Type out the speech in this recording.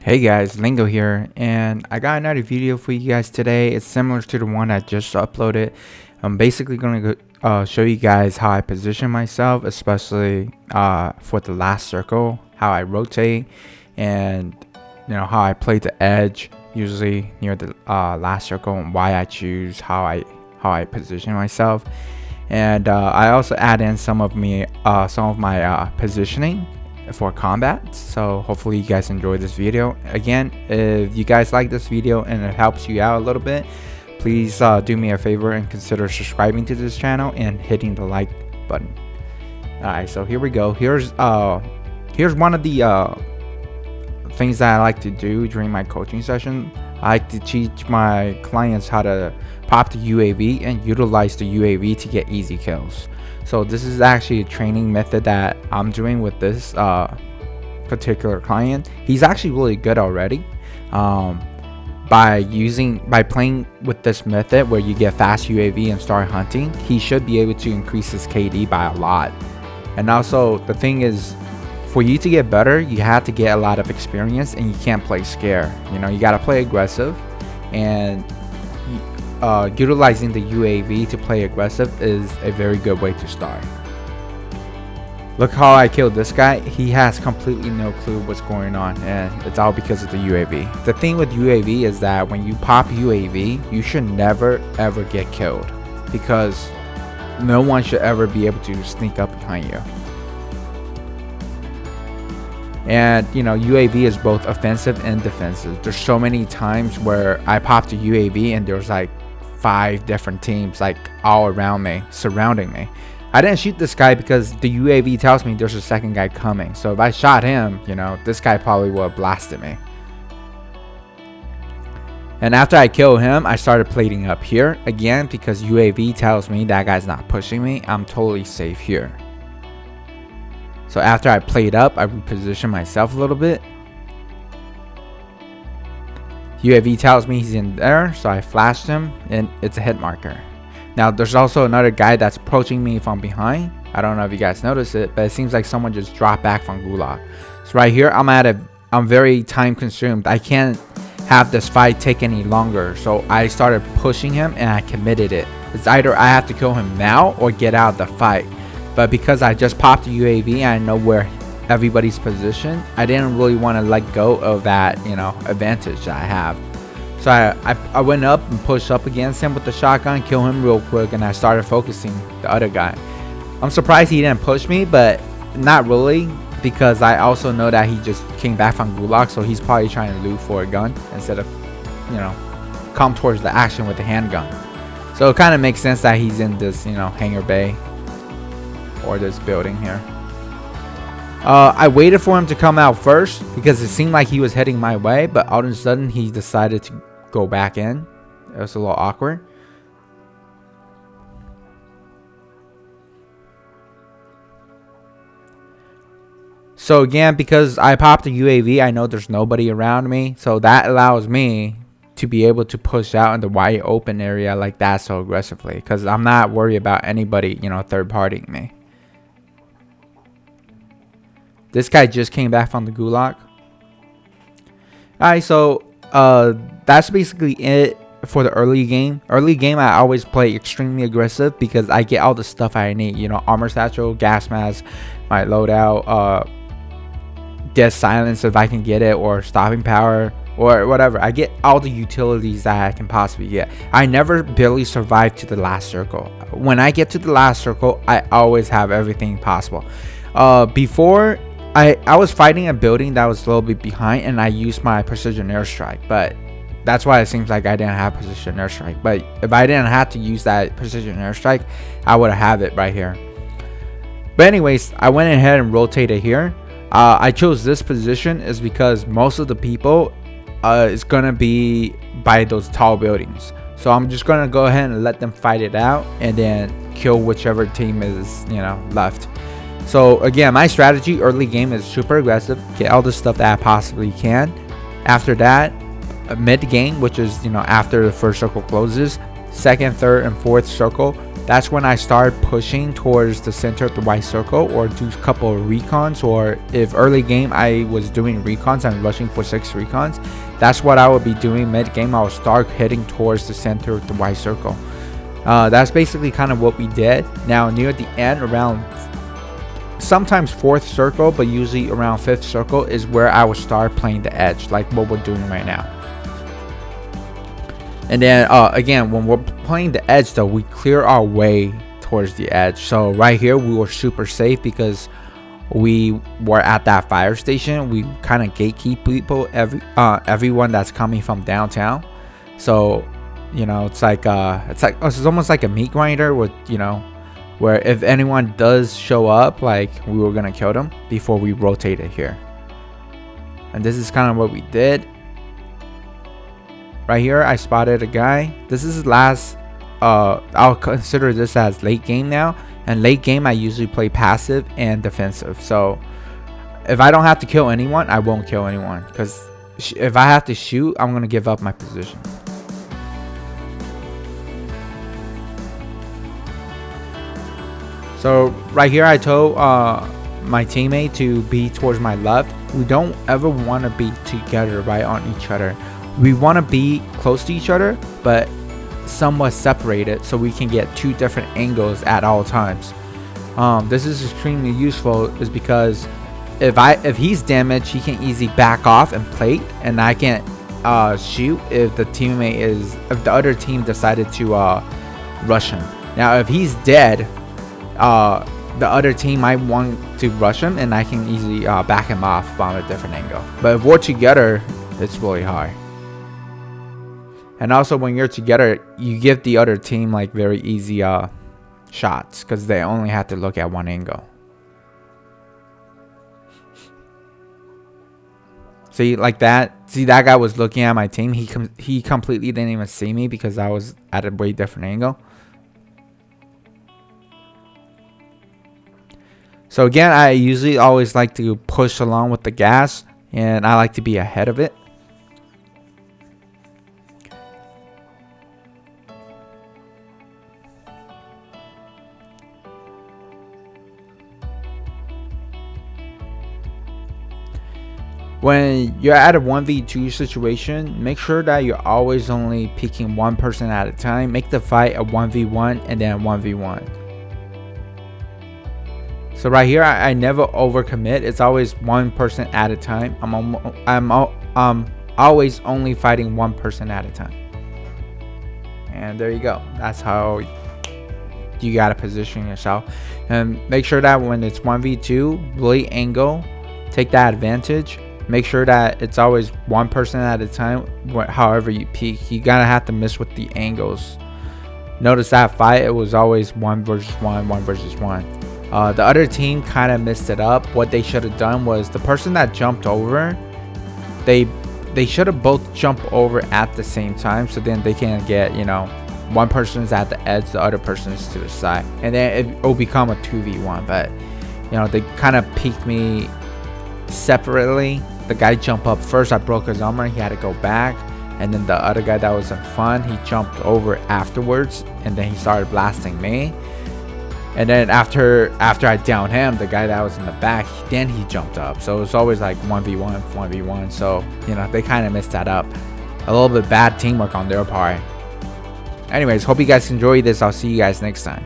Hey guys, Lingo here, and I got another video for you guys today. It's similar to the one I just uploaded. I'm basically going to show you guys how I position myself, especially for the last circle, how I rotate, and how I play the edge, usually near the last circle, and why I choose how I position myself. And I also add in some of my positioning for combat. So hopefully you guys enjoy this video. Again, if you guys like this video and it helps you out a little bit, please do me a favor and consider subscribing to this channel and hitting the like button. Alright, so here we go. Here's one of the things that I like to do during my coaching session. I like to teach my clients how to pop the UAV and utilize the UAV to get easy kills. So this is actually a training method that I'm doing with this particular client. He's actually really good already. By playing with this method where you get fast UAV and start hunting, he should be able to increase his KD by a lot. And also the thing is, for you to get better, you have to get a lot of experience, and you can't play scare. You got to play aggressive, and utilizing the UAV to play aggressive is a very good way to start. Look how I killed this guy. He has completely no clue what's going on, and it's all because of the UAV. The thing with UAV is that when you pop UAV, you should never ever get killed, because no one should ever be able to sneak up behind you. And UAV is both offensive and defensive. There's so many times where I popped a UAV and there's like 5 different teams like all around me, surrounding me. I didn't shoot this guy because the UAV tells me there's a second guy coming. So if I shot him, this guy probably would have blasted me. And after I killed him, I started plating up here again, because UAV tells me that guy's not pushing me. I'm totally safe here. So after I played up, I repositioned myself a little bit. UAV tells me he's in there, so I flashed him, and it's a hit marker. Now there's also another guy that's approaching me from behind. I don't know if you guys notice it, but it seems like someone just dropped back from Gulag. So right here, I'm very time consumed. I can't have this fight take any longer, so I started pushing him and I committed it. It's either I have to kill him now or get out of the fight. But because I just popped the UAV and I know where everybody's position, I didn't really want to let go of that advantage that I have. So I went up and pushed up against him with the shotgun, kill him real quick, and I started focusing the other guy. I'm surprised he didn't push me, but not really, because I also know that he just came back from Gulag, so he's probably trying to loot for a gun instead of come towards the action with the handgun. So it kind of makes sense that he's in this hangar bay, or this building here. I waited for him to come out first because it seemed like he was heading my way, but all of a sudden he decided to go back in. It was a little awkward. So again, because I popped the UAV, I know there's nobody around me, so that allows me to be able to push out in the wide open area like that so aggressively, because I'm not worried about anybody third partying me. This guy just came back from the Gulag. Alright, so that's basically it for the early game. Early game, I always play extremely aggressive because I get all the stuff I need. Armor satchel, gas mask, my loadout, death silence if I can get it, or stopping power, or whatever. I get all the utilities that I can possibly get. I never barely survive to the last circle. When I get to the last circle, I always have everything possible. Before, I was fighting a building that was a little bit behind, and I used my precision airstrike, but that's why it seems like I didn't have precision airstrike. But if I didn't have to use that precision airstrike, I would have it right here. But anyways, I went ahead and rotated here. I chose this position is because most of the people is gonna be by those tall buildings, so I'm just gonna go ahead and let them fight it out and then kill whichever team is left. So again, my strategy early game is super aggressive, get all the stuff that I possibly can. After that, mid game, which is after the first circle closes, second, third, and fourth circle, that's when I start pushing towards the center of the white circle, or do a couple of recons, or if early game I was doing recons and rushing for 6 recons, that's what I would be doing mid game. I would start heading towards the center of the white circle. That's basically kind of what we did. Now near the end, around sometimes 4th circle, but usually around 5th circle is where I would start playing the edge, like what we're doing right now. And then again, when we're playing the edge though, we clear our way towards the edge. So right here we were super safe because we were at that fire station. We kind of gatekeep people, everyone that's coming from downtown. So you know, it's almost like a meat grinder with, you know, where if anyone does show up, like we were gonna kill them before we rotated here. And this is kind of what we did. Right here I spotted a guy. This is last I'll consider this as late game now, and late game I usually play passive and defensive. So if I don't have to kill anyone, I won't kill anyone, because if I have to shoot, I'm gonna give up my position. So right here I told my teammate to be towards my left. We don't ever want to be together right on each other. We want to be close to each other but somewhat separated, so we can get 2 different angles at all times. This is extremely useful is because if he's damaged, he can easily back off and plate, and I can shoot if the other team decided to rush him. Now if he's dead, the other team might want to rush him, and I can easily back him off from a different angle. But if we're together, it's really hard. And also when you're together, you give the other team like very easy shots, because they only have to look at one angle. See, like that. See, that guy was looking at my team. He completely didn't even see me because I was at a way different angle. So again, I usually always like to push along with the gas, and I like to be ahead of it. When you're at a 1v2 situation, make sure that you're always only picking one person at a time. Make the fight a 1v1 and then 1v1. So right here, I never overcommit. It's always one person at a time. I'm always only fighting one person at a time. And there you go. That's how you gotta position yourself. And make sure that when it's 1v2, really angle, take that advantage. Make sure that it's always one person at a time. However you peek, you gotta have to miss with the angles. Notice that fight, it was always 1 versus 1, 1 versus 1. The other team kind of messed it up. What they should have done was the person that jumped over, they should have both jumped over at the same time, so then they can get, you know, one person's at the edge, the other person's to the side, and then it will become a 2v1. But you know, they kind of peeked me separately. The guy jumped up first, I broke his armor, he had to go back, and then the other guy that was in front, he jumped over afterwards, and then he started blasting me. And then after I downed him, the guy that was in the back, then he jumped up. So it was always like 1v1, 1v1. So, you know, they kind of messed that up. A little bit bad teamwork on their part. Anyways, hope you guys enjoyed this. I'll see you guys next time.